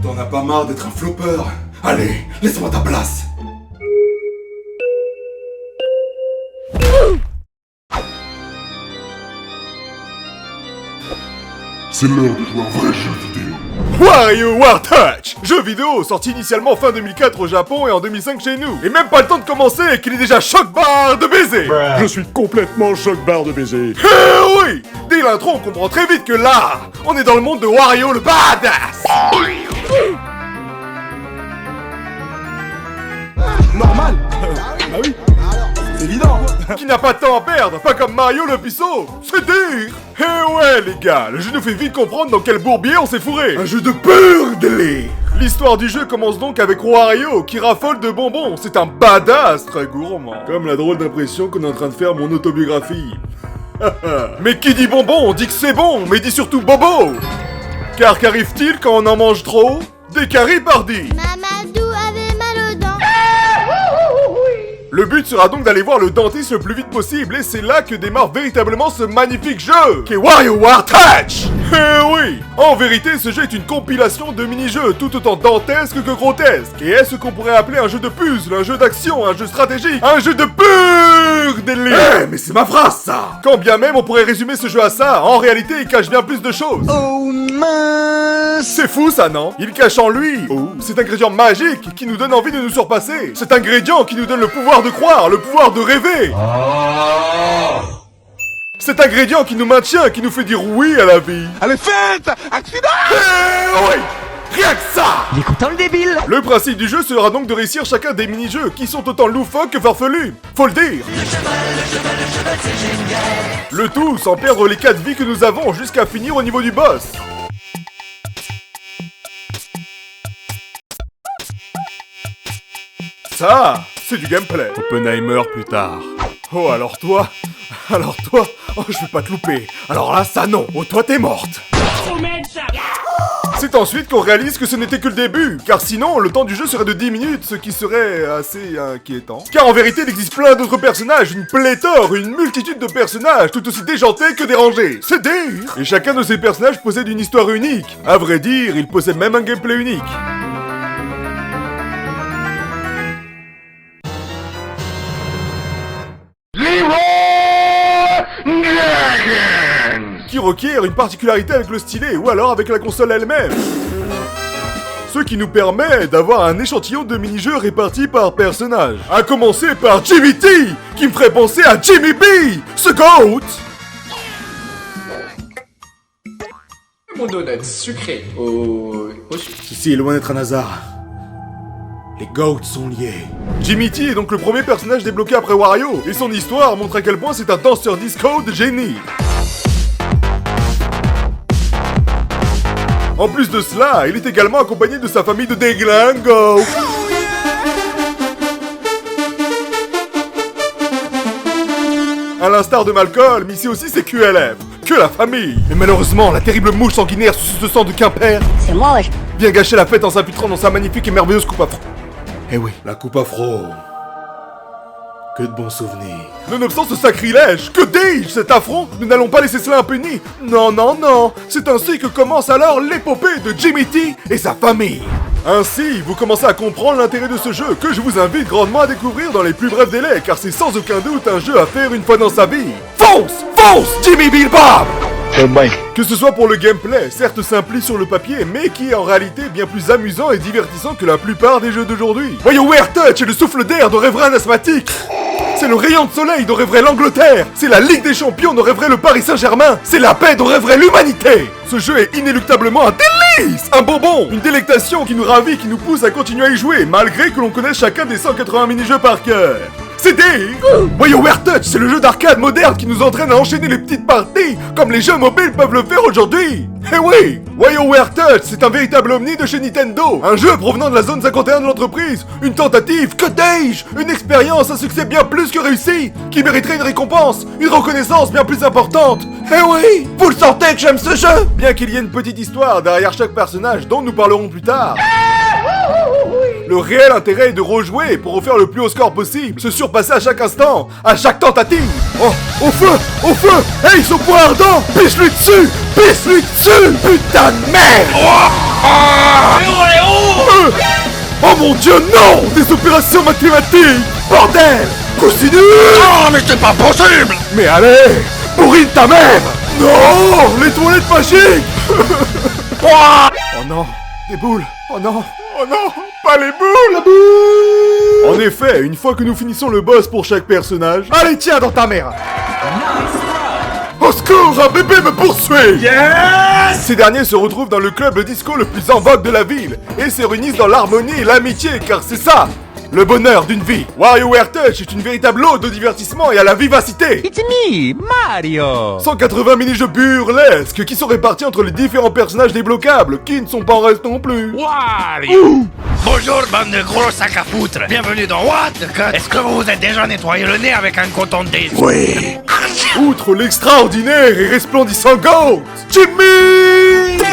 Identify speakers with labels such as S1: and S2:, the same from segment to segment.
S1: T'en as pas marre d'être un flopper? Allez, laisse-moi ta place.
S2: C'est l'heure de jouer un vrai jeu vidéo.
S3: Wario War Touch! Jeu vidéo sorti initialement fin 2004 au Japon et en 2005 chez nous. Et même pas le temps de commencer qu'il est déjà choc-barre de baiser!
S2: Je suis complètement choc-barre de baiser.
S3: Eh oui! Dès l'intro, on comprend très vite que là, on est dans le monde de Wario le badass!
S4: Normal. Ah oui. C'est évident.
S3: Qui n'a pas de temps à perdre, pas comme Mario le puceau! C'est dire! Eh ouais les gars, le jeu nous fait vite comprendre dans quel bourbier on s'est fourré!
S1: Un jeu de pur délire.
S3: L'histoire du jeu commence donc avec Wario qui raffole de bonbons, c'est un badass très gourmand.
S1: Comme la drôle d'impression qu'on est en train de faire mon autobiographie.
S3: Mais qui dit bonbon, dit que c'est bon, mais dit surtout bobo! Car qu'arrive-t-il quand on en mange trop? Des caribardis!
S5: Mamadou avait mal aux dents.
S3: Le but sera donc d'aller voir le dentiste le plus vite possible et c'est là que démarre véritablement ce magnifique jeu qu'est Wario War Touch. Eh oui! En vérité, ce jeu est une compilation de mini-jeux tout autant dantesques que grotesques et est ce qu'on pourrait appeler un jeu de puzzle, un jeu d'action, un jeu stratégique, un jeu de pur délire.
S1: Eh, mais c'est ma phrase ça.
S3: Quand bien même on pourrait résumer ce jeu à ça, en réalité il cache bien plus de choses.
S4: Oh mince.
S3: C'est fou ça, non? Il cache en lui cet ingrédient magique qui nous donne envie de nous surpasser. Cet ingrédient qui nous donne le pouvoir de croire, le pouvoir de rêver. Cet ingrédient qui nous maintient, qui nous fait dire oui à la vie.
S4: Allez, faites. Accident.
S3: Eh oui! Rien que ça!
S6: Il est content le débile!
S3: Le principe du jeu sera donc de réussir chacun des mini-jeux qui sont autant loufoques que farfelus. Faut le dire! Le tout sans perdre les 4 vies que nous avons jusqu'à finir au niveau du boss. Ça, c'est du gameplay. Oppenheimer plus tard. Oh, alors toi, oh, je vais pas te louper. Alors là, ça non. Oh, toi, t'es morte. C'est ensuite qu'on réalise que ce n'était que le début, car sinon, le temps du jeu serait de 10 minutes, ce qui serait assez inquiétant. Car en vérité, il existe plein d'autres personnages, une pléthore, une multitude de personnages, tout aussi déjantés que dérangés. C'est dire! Et chacun de ces personnages possède une histoire unique. À vrai dire, ils possèdent même un gameplay unique. Qui requiert une particularité avec le stylet ou alors avec la console elle-même. Ce qui nous permet d'avoir un échantillon de mini-jeux répartis par personnage. À commencer par Jimmy T, qui me ferait penser à Jimmy B, ce GOAT.
S7: Mon donut sucré au
S1: Ceci est loin d'être un hasard. Les GOATs sont liés.
S3: Jimmy T est donc le premier personnage débloqué après Wario, et son histoire montre à quel point c'est un danseur disco de génie. En plus de cela, il est également accompagné de sa famille de déglingos. À l'instar de Malcolm, ici aussi c'est QLF, que la famille. Mais malheureusement, la terrible mouche sanguinaire sous ce sang de Quimper
S6: C'est moi, wesh.
S3: vient gâcher la fête en s'infiltrant dans sa magnifique et merveilleuse coupe afro.
S1: Eh oui, la coupe afro. Que de bons souvenirs.
S3: Nonobstant ce sacrilège, que dis-je, cet affront, nous n'allons pas laisser cela impuni. Non, non, non, c'est ainsi que commence alors l'épopée de Jimmy T et sa famille. Ainsi, vous commencez à comprendre l'intérêt de ce jeu que je vous invite grandement à découvrir dans les plus brefs délais, car c'est sans aucun doute un jeu à faire une fois dans sa vie. Fonce, fonce, Jimmy Bill Bob! Que ce soit pour le gameplay, certes simpliste sur le papier, mais qui est en réalité bien plus amusant et divertissant que la plupart des jeux d'aujourd'hui. WarioWare Touch est le souffle d'air dont rêverait un asthmatique. C'est le rayon de soleil dont rêverait l'Angleterre. C'est la Ligue des Champions dont rêverait le Paris Saint-Germain. C'est la paix dont rêverait l'humanité. Ce jeu est inéluctablement un délice, un bonbon, une délectation qui nous ravit, qui nous pousse à continuer à y jouer, malgré que l'on connaisse chacun des 180 mini-jeux par cœur. C'est dire WarioWare Touch, c'est le jeu d'arcade moderne qui nous entraîne à enchaîner les petites parties comme les jeux mobiles peuvent le faire aujourd'hui. Eh oui, WarioWare Touch, c'est un véritable ovni de chez Nintendo, un jeu provenant de la zone 51 de l'entreprise, une tentative, que dis-je, une expérience, un succès bien plus que réussi, qui mériterait une récompense, une reconnaissance bien plus importante. Eh oui, vous le sentez que j'aime ce jeu, bien qu'il y ait une petite histoire derrière chaque personnage dont nous parlerons plus tard. Le réel intérêt est de rejouer pour refaire le plus haut score possible, se surpasser à chaque instant, à chaque tentative. Oh, au feu, hey, ce poing ardent, pisse-lui dessus, putain de merde. Oh mon dieu, non! Des opérations mathématiques! Bordel! Cosinus!
S6: Oh, mais c'est pas possible!
S3: Mais allez! Bourrine ta mère! Non! Les toilettes magiques! Oh non! Des boules! Oh non! Oh non! Pas les boules! En effet, une fois que nous finissons le boss pour chaque personnage... Allez, tiens dans ta mère! Au secours, un bébé me poursuit! Yes! Ces derniers se retrouvent dans le club disco le plus en vogue de la ville et se réunissent dans l'harmonie et l'amitié, car c'est ça, le bonheur d'une vie. WarioWare Touch est une véritable ode au divertissement et à la vivacité.
S8: It's me, Mario!
S3: 180 mini-jeux burlesques qui sont répartis entre les différents personnages débloquables, qui ne sont pas en reste non plus.
S8: Wario!
S6: Bonjour, bande de gros sacs à foutre! Bienvenue dans What the Cut? Est-ce que vous vous êtes déjà nettoyé le nez avec un coton-tige?
S3: Oui. Outre l'extraordinaire et resplendissant Goat, Jimmy!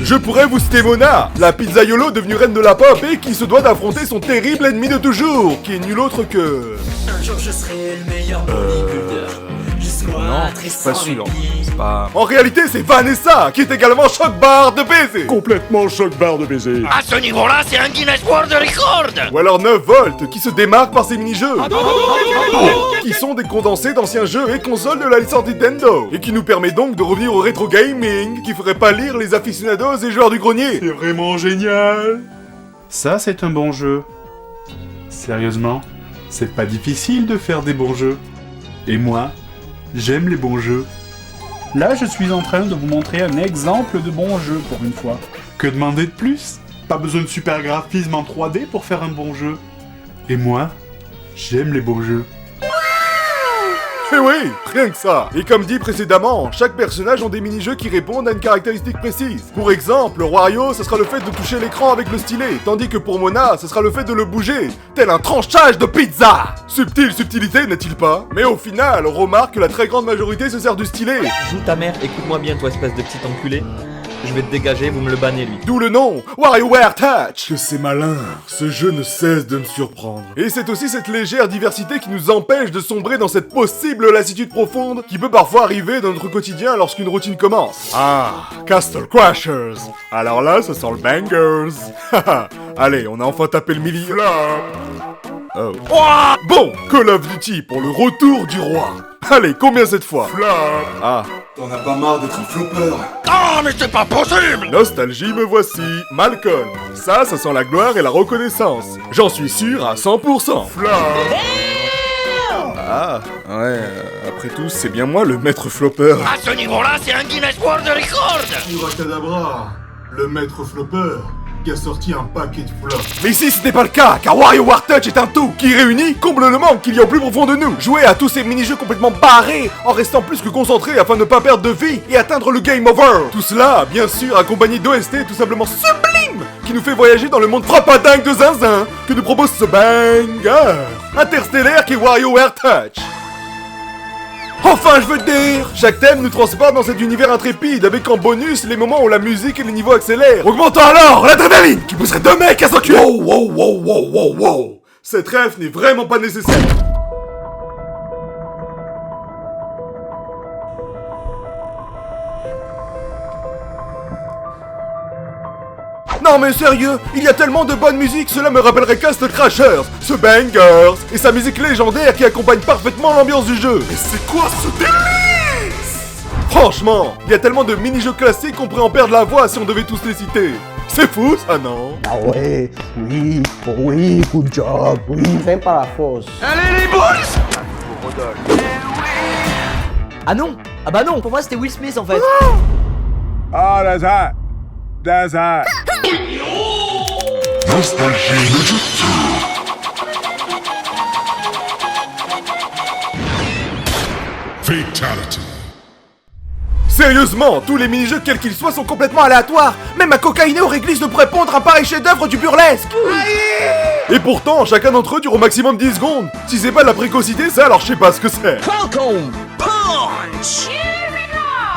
S3: Je pourrais vous citer Mona, la pizzaiolo devenue reine de la pop et qui se doit d'affronter son terrible ennemi de toujours, qui est nul autre que...
S9: Un jour je serai le meilleur bodybuilder.
S3: Non, je suis pas sûr. C'est pas... En réalité, c'est Vanessa, qui est également choc-barre de baiser.
S2: Complètement choc-barre de baiser.
S6: À ce niveau-là, c'est un Guinness World Record!
S3: Ou alors 9 volts, qui se démarque par ses mini-jeux. Qui sont des condensés d'anciens jeux et consoles de la licence Nintendo. Et qui nous permet donc de revenir au rétro gaming, qui ferait pâlir les aficionados et joueurs du grenier.
S1: C'est vraiment génial. Ça, c'est un bon jeu. Sérieusement, c'est pas difficile de faire des bons jeux. Et moi, j'aime les bons jeux. Là, je suis en train de vous montrer un exemple de bon jeu pour une fois. Que demander de plus? Pas besoin de super graphisme en 3D pour faire un bon jeu. Et moi, j'aime les bons jeux.
S3: Eh oui, rien que ça. Et comme dit précédemment, chaque personnage ont des mini-jeux qui répondent à une caractéristique précise. Pour exemple, Wario, ce sera le fait de toucher l'écran avec le stylet, tandis que pour Mona, ce sera le fait de le bouger, tel un tranchage de pizza. Subtile subtilité, n'est-il pas? Mais au final, on remarque que la très grande majorité se sert du stylet.
S10: Joue ta mère, écoute-moi bien, toi espèce de petit enculé. Je vais te dégager, vous me le bannez lui.
S3: D'où le nom, WarioWare Touch.
S1: Que c'est malin. Ce jeu ne cesse de me surprendre.
S3: Et c'est aussi cette légère diversité qui nous empêche de sombrer dans cette possible lassitude profonde qui peut parfois arriver dans notre quotidien lorsqu'une routine commence. Ah, Castle Crashers. Alors là, ça sent le bangers. Allez, on a enfin tapé le milli. Oh. Bon, Call of Duty pour le retour du roi. Allez, combien cette fois? Ah.
S4: T'en as pas marre d'être un flopper?
S6: Oh, mais c'est pas possible!
S3: Nostalgie, me voici. Malcolm. Ça sent la gloire et la reconnaissance. J'en suis sûr à 100%. Ah, ouais, après tout, c'est bien moi le maître flopper.
S6: À ce niveau-là, c'est un Guinness World Record!
S4: Cadabra, le maître flopper, qui a sorti un paquet de flops.
S3: Mais ici, ce n'est pas le cas, car WarioWare Touch est un tout qui réunit, comble le manque qu'il y a au plus profond de nous. Jouer à tous ces mini-jeux complètement barrés, en restant plus que concentré afin de ne pas perdre de vie et atteindre le game over. Tout cela, bien sûr, accompagné d'OST tout simplement sublime, qui nous fait voyager dans le monde frappadingue de zinzin que nous propose ce banger interstellaire qui est WarioWare Touch. Enfin, je veux te dire, chaque thème nous transporte dans cet univers intrépide, avec en bonus les moments où la musique et les niveaux accélèrent, augmentant alors l'adrénaline qui pousserait deux mecs à s'enculer. Wow. Cette ref n'est vraiment pas nécessaire. Non mais sérieux, il y a tellement de bonne musique, cela me rappellerait Castle Crashers, ce bangers, et sa musique légendaire qui accompagne parfaitement l'ambiance du jeu. Mais c'est quoi ce délice? Franchement, il y a tellement de mini-jeux classiques qu'on pourrait en perdre la voix si on devait tous les citer. C'est fou ça, non?
S11: Ah ouais, oui, good job, oui. Fais pas la fausse.
S6: Allez les boules!
S10: Ah non! Ah bah non, pour moi c'était Will Smith en fait.
S2: Ah, that's hot. That's hot. Fatality.
S3: Sérieusement, tous les mini-jeux quels qu'ils soient sont complètement aléatoires. Même un cocaïné au réglisse ne pourrait pondre un pareil chef-d'œuvre du burlesque. Et pourtant, chacun d'entre eux dure au maximum 10 secondes. Si c'est pas de la précocité, ça alors je sais pas ce que c'est.
S10: Falcon Punch.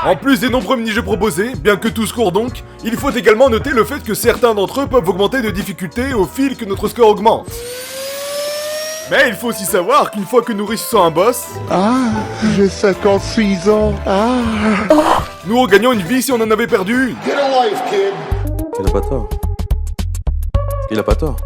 S3: En plus des nombreux mini-jeux proposés, bien que tous courts donc, il faut également noter le fait que certains d'entre eux peuvent augmenter de difficulté au fil que notre score augmente. Mais il faut aussi savoir qu'une fois que nous réussissons un boss...
S2: Ah, j'ai 56 ans.
S3: Nous regagnons une vie si on en avait perdu une.
S11: Tu n'as pas tort.
S10: Il a pas tort.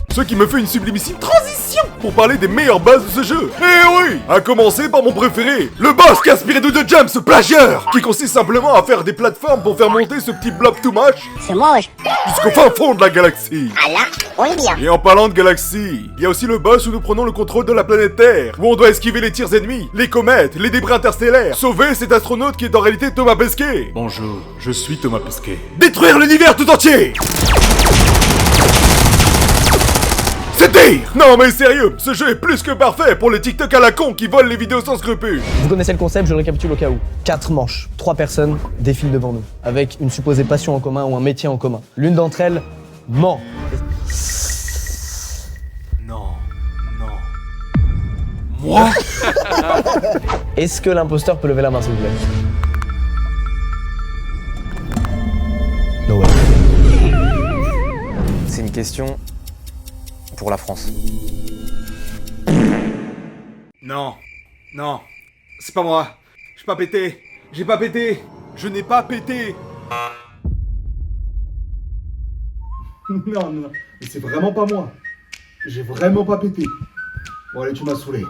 S3: Ce qui me fait une sublimissime transition pour parler des meilleures bases de ce jeu. Eh oui! À commencer par mon préféré, le boss qui a inspiré de The Jump, ce plagieur, qui consiste simplement à faire des plateformes pour faire monter ce petit blob too much.
S5: C'est moi, wesh.
S3: Jusqu'au fin fond de la galaxie.
S5: Ah là, on est bien.
S3: Et en parlant de galaxie, il y a aussi le boss où nous prenons le contrôle de la planète Terre, où on doit esquiver les tirs ennemis, les comètes, les débris interstellaires, sauver cet astronaute qui est en réalité Thomas Pesquet.
S1: Bonjour, je suis Thomas Pesquet.
S3: Détruire l'univers tout entier. C'est dire! Non mais sérieux, ce jeu est plus que parfait pour les TikTok à la con qui volent les vidéos sans scrupules.
S12: Vous connaissez le concept, je le récapitule au cas où. 4 manches, 3 personnes défilent devant nous, avec une supposée passion en commun ou un métier en commun. L'une d'entre elles ment.
S3: Non. Moi?
S12: Est-ce que l'imposteur peut lever la main s'il vous plaît? No way.
S13: C'est une question pour la France.
S3: Non, c'est pas moi. J'ai pas pété. Je n'ai pas pété.
S4: Non, mais c'est vraiment pas moi. J'ai vraiment pas pété. Bon allez, tu m'as saoulé.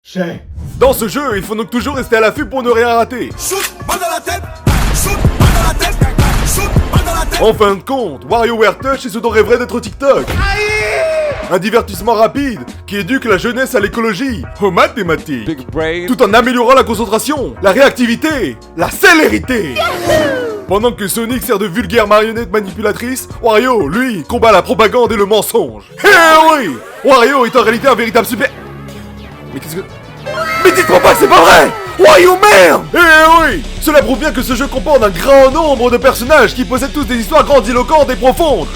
S4: Chais.
S3: Dans ce jeu, il faut donc toujours rester à l'affût pour ne rien rater. En fin de compte, WarioWare Touch est ce dont rêverait d'être TikTok. Un divertissement rapide qui éduque la jeunesse à l'écologie, aux mathématiques, tout en améliorant la concentration, la réactivité, la célérité. Pendant que Sonic sert de vulgaire marionnette manipulatrice, Wario, lui, combat la propagande et le mensonge. Eh oui! Wario est en réalité un véritable super... Mais qu'est-ce que... Mais dites-moi pas que c'est pas vrai! Wario merde! Eh oui! Cela prouve bien que ce jeu comporte un grand nombre de personnages qui possèdent tous des histoires grandiloquentes et profondes.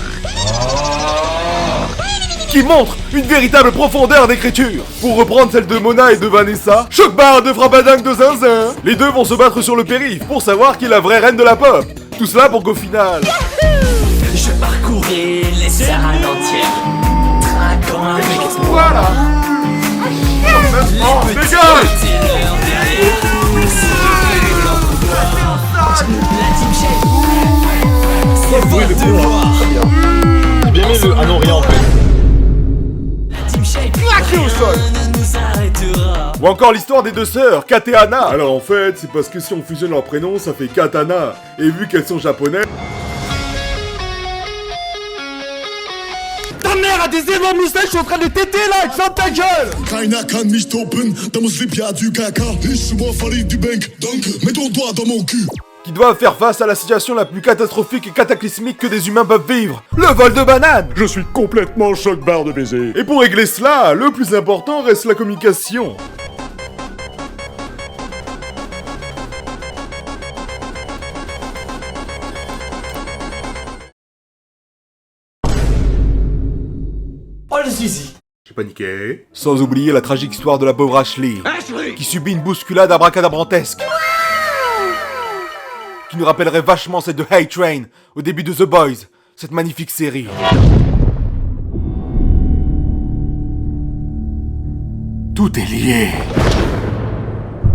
S3: Qui montrent une véritable profondeur d'écriture. Pour reprendre celle de Mona et de Vanessa, choc-barre de Frabadingue de Zinzin. Les deux vont se battre sur le périph' pour savoir qui est la vraie reine de la pop. Tout cela pour qu'au final...
S9: Je parcourais les salles entières, traquant avec espoir.
S3: Voilà! Oh, dégage!
S10: Quel bruit de con. J'ai bien aimé le... Ah non, rien en fait.
S3: Claqué au sol. Ou encore l'histoire des deux sœurs, Kat et Anna. Alors en fait, c'est parce que si on fusionne leurs prénoms, ça fait Katana. Et vu qu'elles sont japonaises...
S14: Ta mère a des énormes moustaches, je suis en train de téter là, ferme ta gueule!
S15: Keiner kann mich stoppen, da muss Libya du Kaka. Ich war verliebt du Bank, danke, mets ton doigt dans mon cul.
S3: Qui doivent faire face à la situation la plus catastrophique et cataclysmique que des humains peuvent vivre, le vol de bananes.
S1: Je suis complètement choc-barre de baiser.
S3: Et pour régler cela, le plus important reste la communication.
S14: Oh le zizi!
S3: J'ai paniqué. Sans oublier la tragique histoire de la pauvre Ashley, qui subit une bousculade abracadabrantesque. Qui nous rappellerait vachement celle de Hate Train, au début de The Boys, cette magnifique série. Tout est lié.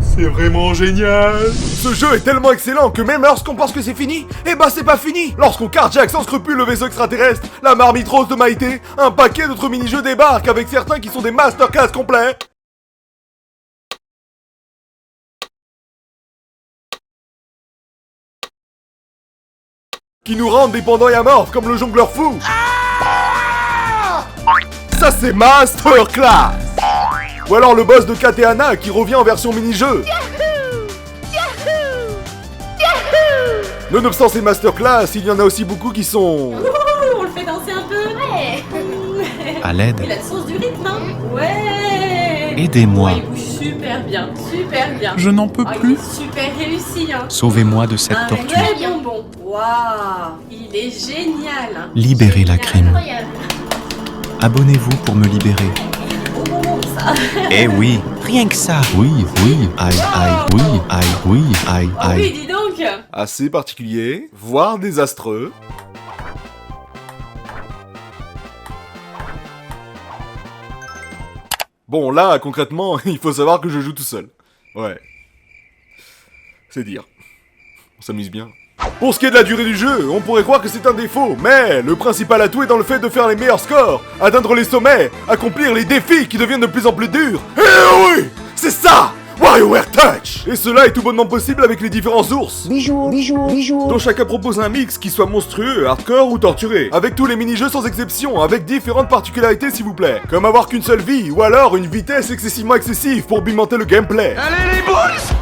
S1: C'est vraiment génial.
S3: Ce jeu est tellement excellent que même lorsqu'on pense que c'est fini, eh ben c'est pas fini. Lorsqu'on carjack sans scrupule le vaisseau extraterrestre, la marmite rose de Maïté, un paquet d'autres mini-jeux débarquent avec certains qui sont des masterclass complets. Qui nous rendent dépendants et amorphes comme le jongleur fou. Ça c'est masterclass. Ou alors le boss de Kat et Anna qui revient en version mini-jeu. Nonobstant ces masterclass, il y en a aussi beaucoup qui sont...
S16: On le fait danser un peu. Ouais.
S8: À l'aide.
S16: Il a le sens du rythme, hein. Ouais.
S8: Aidez-moi.
S16: Il bouge super bien, super bien.
S8: Je n'en peux plus.
S16: Il est super réussi, hein.
S8: Sauvez-moi de cette torture.
S16: Un vrai bonbon. Waouh, il est génial.
S8: Libérez la crime.
S16: Incroyable.
S8: Abonnez-vous pour me libérer.
S16: Ça.
S8: Eh oui, rien que ça. Oui, aïe, oui, aïe.
S16: Oui, dis donc.
S3: Assez particulier, voire désastreux. Bon, là, concrètement, il faut savoir que je joue tout seul. Ouais. C'est dire. On s'amuse bien. Pour ce qui est de la durée du jeu, on pourrait croire que c'est un défaut, mais le principal atout est dans le fait de faire les meilleurs scores, atteindre les sommets, accomplir les défis qui deviennent de plus en plus durs. Eh oui, c'est ça, WarioWare Touch. Et cela est tout bonnement possible avec les différents ours, dont chacun propose un mix qui soit monstrueux, hardcore ou torturé, avec tous les mini-jeux sans exception, avec différentes particularités s'il vous plaît, comme avoir qu'une seule vie, ou alors une vitesse excessivement excessive pour pimenter le gameplay.
S6: Allez les boules!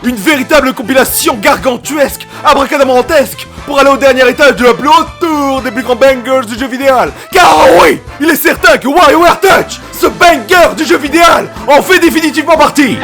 S3: Une véritable compilation gargantuesque, abracadabrantesque, pour aller au dernier étage de la plus haute tour des plus grands bangers du jeu vidéo. Car oui, il est certain que WarioWare Touch, ce banger du jeu vidéo, en fait définitivement partie.